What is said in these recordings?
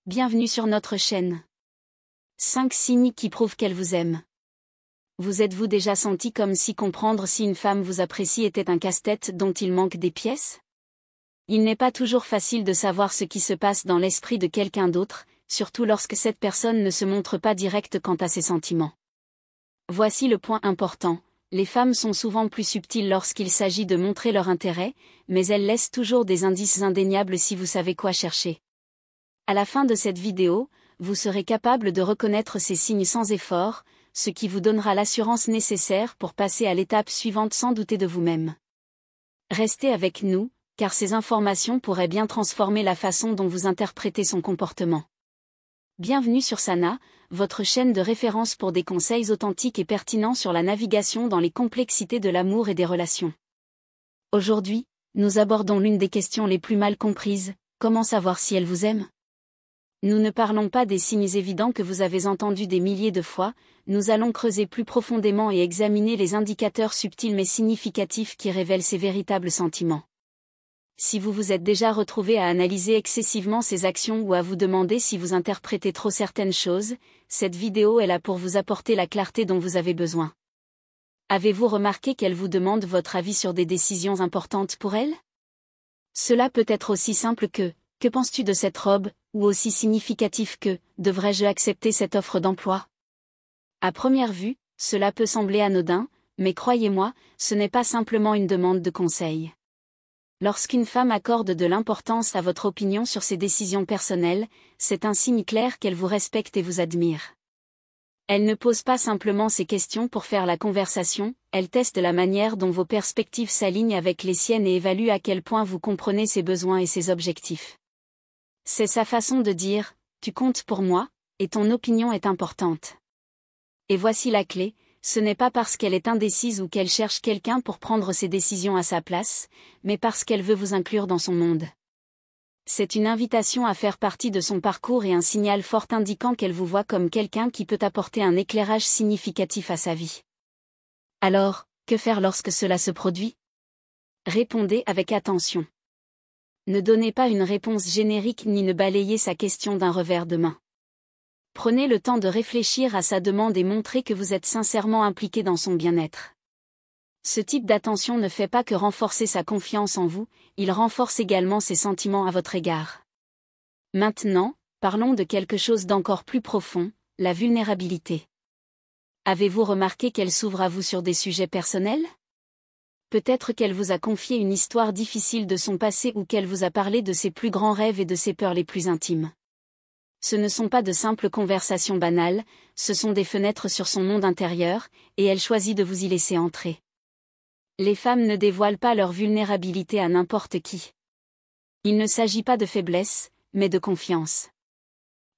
Bienvenue sur notre chaîne. 5 signes qui prouvent qu'elle vous aime. Vous êtes-vous déjà senti comme si comprendre si une femme vous apprécie était un casse-tête dont il manque des pièces? Il n'est pas toujours facile de savoir ce qui se passe dans l'esprit de quelqu'un d'autre, surtout lorsque cette personne ne se montre pas directe quant à ses sentiments. Voici le point important. Les femmes sont souvent plus subtiles lorsqu'il s'agit de montrer leur intérêt, mais elles laissent toujours des indices indéniables si vous savez quoi chercher. À la fin de cette vidéo, vous serez capable de reconnaître ces signes sans effort, ce qui vous donnera l'assurance nécessaire pour passer à l'étape suivante sans douter de vous-même. Restez avec nous, car ces informations pourraient bien transformer la façon dont vous interprétez son comportement. Bienvenue sur Sana, votre chaîne de référence pour des conseils authentiques et pertinents sur la navigation dans les complexités de l'amour et des relations. Aujourd'hui, nous abordons l'une des questions les plus mal comprises, comment savoir si elle vous aime? Nous ne parlons pas des signes évidents que vous avez entendus des milliers de fois, nous allons creuser plus profondément et examiner les indicateurs subtils mais significatifs qui révèlent ses véritables sentiments. Si vous vous êtes déjà retrouvé à analyser excessivement ses actions ou à vous demander si vous interprétez trop certaines choses, cette vidéo est là pour vous apporter la clarté dont vous avez besoin. Avez-vous remarqué qu'elle vous demande votre avis sur des décisions importantes pour elle? Cela peut être aussi simple que « Que penses-tu de cette robe ?» ou aussi significatif que « Devrais-je accepter cette offre d'emploi ?» À première vue, cela peut sembler anodin, mais croyez-moi, ce n'est pas simplement une demande de conseil. Lorsqu'une femme accorde de l'importance à votre opinion sur ses décisions personnelles, c'est un signe clair qu'elle vous respecte et vous admire. Elle ne pose pas simplement ces questions pour faire la conversation, elle teste la manière dont vos perspectives s'alignent avec les siennes et évalue à quel point vous comprenez ses besoins et ses objectifs. C'est sa façon de dire « Tu comptes pour moi, et ton opinion est importante ». Et voici la clé. Ce n'est pas parce qu'elle est indécise ou qu'elle cherche quelqu'un pour prendre ses décisions à sa place, mais parce qu'elle veut vous inclure dans son monde. C'est une invitation à faire partie de son parcours et un signal fort indiquant qu'elle vous voit comme quelqu'un qui peut apporter un éclairage significatif à sa vie. Alors, que faire lorsque cela se produit? Répondez avec attention. Ne donnez pas une réponse générique ni ne balayez sa question d'un revers de main. Prenez le temps de réfléchir à sa demande et montrez que vous êtes sincèrement impliqué dans son bien-être. Ce type d'attention ne fait pas que renforcer sa confiance en vous, il renforce également ses sentiments à votre égard. Maintenant, parlons de quelque chose d'encore plus profond, la vulnérabilité. Avez-vous remarqué qu'elle s'ouvre à vous sur des sujets personnels? Peut-être qu'elle vous a confié une histoire difficile de son passé ou qu'elle vous a parlé de ses plus grands rêves et de ses peurs les plus intimes. Ce ne sont pas de simples conversations banales, ce sont des fenêtres sur son monde intérieur, et elle choisit de vous y laisser entrer. Les femmes ne dévoilent pas leur vulnérabilité à n'importe qui. Il ne s'agit pas de faiblesse, mais de confiance.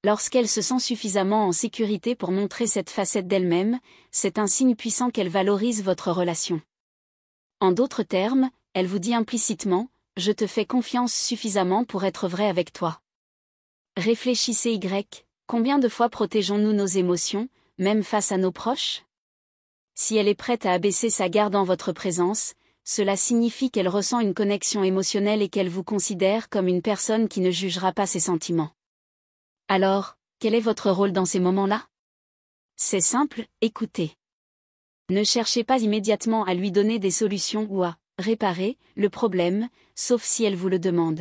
Lorsqu'elle se sent suffisamment en sécurité pour montrer cette facette d'elle-même, c'est un signe puissant qu'elle valorise votre relation. En d'autres termes, elle vous dit implicitement « Je te fais confiance suffisamment pour être vrai avec toi ». Réfléchissez combien de fois protégeons-nous nos émotions, même face à nos proches? Si elle est prête à abaisser sa garde en votre présence, cela signifie qu'elle ressent une connexion émotionnelle et qu'elle vous considère comme une personne qui ne jugera pas ses sentiments. Alors, quel est votre rôle dans ces moments-là? C'est simple, écoutez. Ne cherchez pas immédiatement à lui donner des solutions ou à réparer le problème, sauf si elle vous le demande.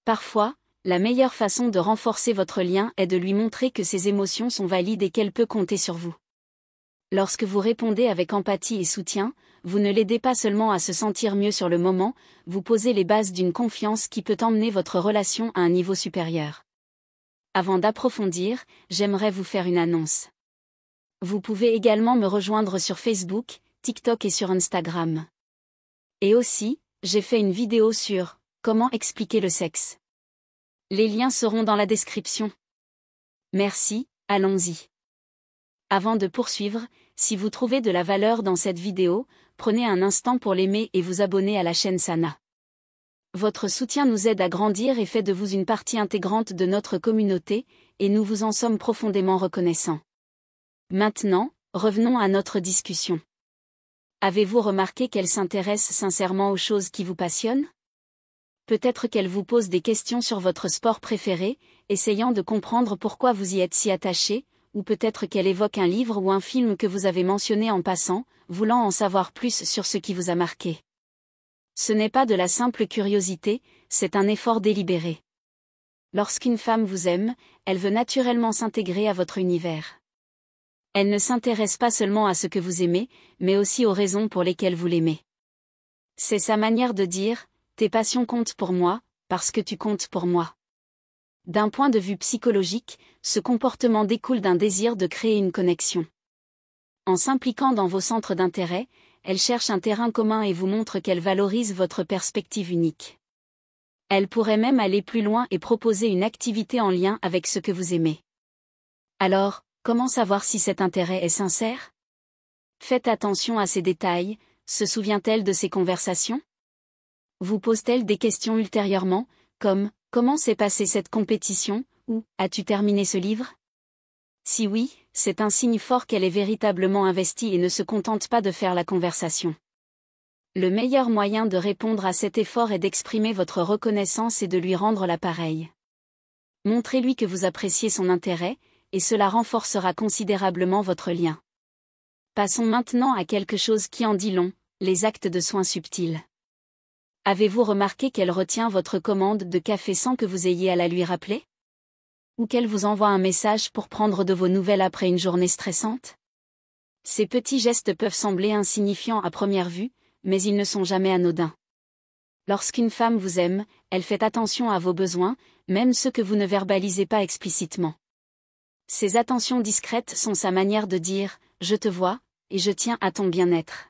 Parfois, la meilleure façon de renforcer votre lien est de lui montrer que ses émotions sont valides et qu'elle peut compter sur vous. Lorsque vous répondez avec empathie et soutien, vous ne l'aidez pas seulement à se sentir mieux sur le moment, vous posez les bases d'une confiance qui peut emmener votre relation à un niveau supérieur. Avant d'approfondir, j'aimerais vous faire une annonce. Vous pouvez également me rejoindre sur Facebook, TikTok et sur Instagram. Et aussi, j'ai fait une vidéo sur « Comment expliquer le sexe ». Les liens seront dans la description. Merci, allons-y. Avant de poursuivre, si vous trouvez de la valeur dans cette vidéo, prenez un instant pour l'aimer et vous abonner à la chaîne Sana. Votre soutien nous aide à grandir et fait de vous une partie intégrante de notre communauté, et nous vous en sommes profondément reconnaissants. Maintenant, revenons à notre discussion. Avez-vous remarqué qu'elle s'intéresse sincèrement aux choses qui vous passionnent? Peut-être qu'elle vous pose des questions sur votre sport préféré, essayant de comprendre pourquoi vous y êtes si attaché, ou peut-être qu'elle évoque un livre ou un film que vous avez mentionné en passant, voulant en savoir plus sur ce qui vous a marqué. Ce n'est pas de la simple curiosité, c'est un effort délibéré. Lorsqu'une femme vous aime, elle veut naturellement s'intégrer à votre univers. Elle ne s'intéresse pas seulement à ce que vous aimez, mais aussi aux raisons pour lesquelles vous l'aimez. C'est sa manière de dire « tes passions comptent pour moi, parce que tu comptes pour moi ». D'un point de vue psychologique, ce comportement découle d'un désir de créer une connexion. En s'impliquant dans vos centres d'intérêt, elle cherche un terrain commun et vous montre qu'elle valorise votre perspective unique. Elle pourrait même aller plus loin et proposer une activité en lien avec ce que vous aimez. Alors, comment savoir si cet intérêt est sincère? Faites attention à ces détails. Se souvient-elle de ces conversations? Vous pose-t-elle des questions ultérieurement, comme « Comment s'est passée cette compétition ?» ou « As-tu terminé ce livre ?» Si oui, c'est un signe fort qu'elle est véritablement investie et ne se contente pas de faire la conversation. Le meilleur moyen de répondre à cet effort est d'exprimer votre reconnaissance et de lui rendre l'appareil. Montrez-lui que vous appréciez son intérêt, et cela renforcera considérablement votre lien. Passons maintenant à quelque chose qui en dit long, les actes de soins subtils. Avez-vous remarqué qu'elle retient votre commande de café sans que vous ayez à la lui rappeler? Ou qu'elle vous envoie un message pour prendre de vos nouvelles après une journée stressante? Ces petits gestes peuvent sembler insignifiants à première vue, mais ils ne sont jamais anodins. Lorsqu'une femme vous aime, elle fait attention à vos besoins, même ceux que vous ne verbalisez pas explicitement. Ces attentions discrètes sont sa manière de dire « je te vois » et « je tiens à ton bien-être ».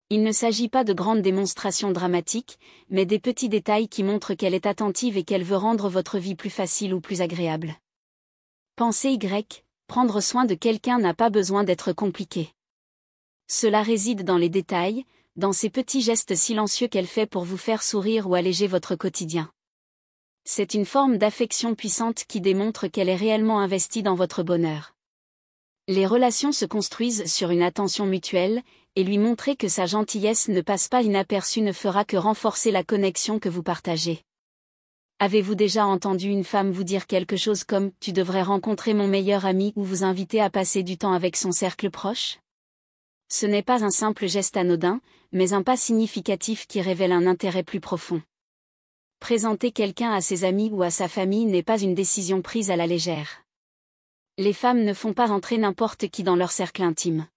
Il ne s'agit pas de grandes démonstrations dramatiques, mais des petits détails qui montrent qu'elle est attentive et qu'elle veut rendre votre vie plus facile ou plus agréable. Pensez Y, prendre soin de quelqu'un n'a pas besoin d'être compliqué. Cela réside dans les détails, dans ces petits gestes silencieux qu'elle fait pour vous faire sourire ou alléger votre quotidien. C'est une forme d'affection puissante qui démontre qu'elle est réellement investie dans votre bonheur. Les relations se construisent sur une attention mutuelle, et lui montrer que sa gentillesse ne passe pas inaperçue ne fera que renforcer la connexion que vous partagez. Avez-vous déjà entendu une femme vous dire quelque chose comme « tu devrais rencontrer mon meilleur ami » ou vous inviter à passer du temps avec son cercle proche? Ce n'est pas un simple geste anodin, mais un pas significatif qui révèle un intérêt plus profond. Présenter quelqu'un à ses amis ou à sa famille n'est pas une décision prise à la légère. Les femmes ne font pas entrer n'importe qui dans leur cercle intime.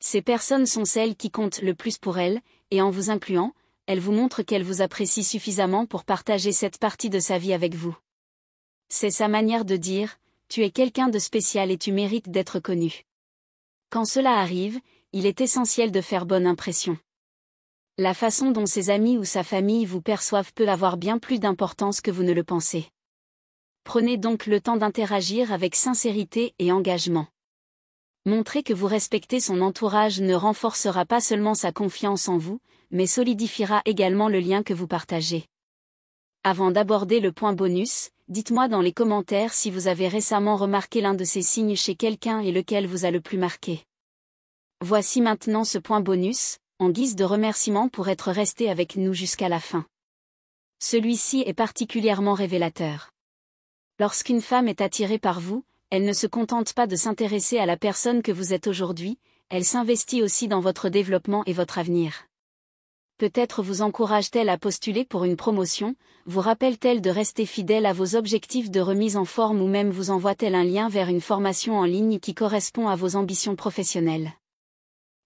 Ces personnes sont celles qui comptent le plus pour elles, et en vous incluant, elles vous montrent qu'elles vous apprécient suffisamment pour partager cette partie de sa vie avec vous. C'est sa manière de dire « tu es quelqu'un de spécial et tu mérites d'être connu ». Quand cela arrive, il est essentiel de faire bonne impression. La façon dont ses amis ou sa famille vous perçoivent peut avoir bien plus d'importance que vous ne le pensez. Prenez donc le temps d'interagir avec sincérité et engagement. Montrer que vous respectez son entourage ne renforcera pas seulement sa confiance en vous, mais solidifiera également le lien que vous partagez. Avant d'aborder le point bonus, dites-moi dans les commentaires si vous avez récemment remarqué l'un de ces signes chez quelqu'un et lequel vous a le plus marqué. Voici maintenant ce point bonus, en guise de remerciement pour être resté avec nous jusqu'à la fin. Celui-ci est particulièrement révélateur. Lorsqu'une femme est attirée par vous, elle ne se contente pas de s'intéresser à la personne que vous êtes aujourd'hui, elle s'investit aussi dans votre développement et votre avenir. Peut-être vous encourage-t-elle à postuler pour une promotion, vous rappelle-t-elle de rester fidèle à vos objectifs de remise en forme ou même vous envoie-t-elle un lien vers une formation en ligne qui correspond à vos ambitions professionnelles.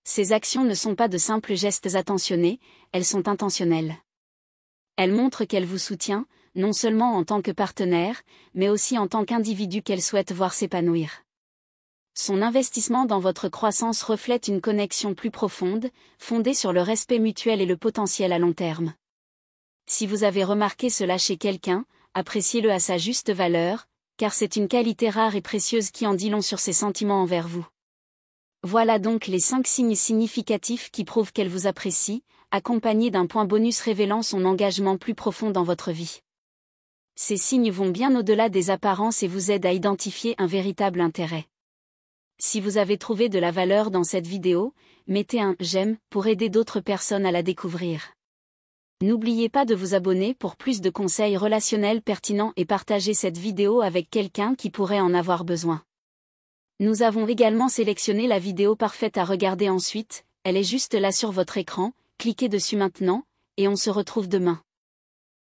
Ces actions ne sont pas de simples gestes attentionnés, elles sont intentionnelles. Elles montrent qu'elle vous soutient, non seulement en tant que partenaire, mais aussi en tant qu'individu qu'elle souhaite voir s'épanouir. Son investissement dans votre croissance reflète une connexion plus profonde, fondée sur le respect mutuel et le potentiel à long terme. Si vous avez remarqué cela chez quelqu'un, appréciez-le à sa juste valeur, car c'est une qualité rare et précieuse qui en dit long sur ses sentiments envers vous. Voilà donc les 5 signes significatifs qui prouvent qu'elle vous apprécie, accompagnés d'un point bonus révélant son engagement plus profond dans votre vie. Ces signes vont bien au-delà des apparences et vous aident à identifier un véritable intérêt. Si vous avez trouvé de la valeur dans cette vidéo, mettez un « j'aime » pour aider d'autres personnes à la découvrir. N'oubliez pas de vous abonner pour plus de conseils relationnels pertinents et partager cette vidéo avec quelqu'un qui pourrait en avoir besoin. Nous avons également sélectionné la vidéo parfaite à regarder ensuite, elle est juste là sur votre écran, cliquez dessus maintenant, et on se retrouve demain.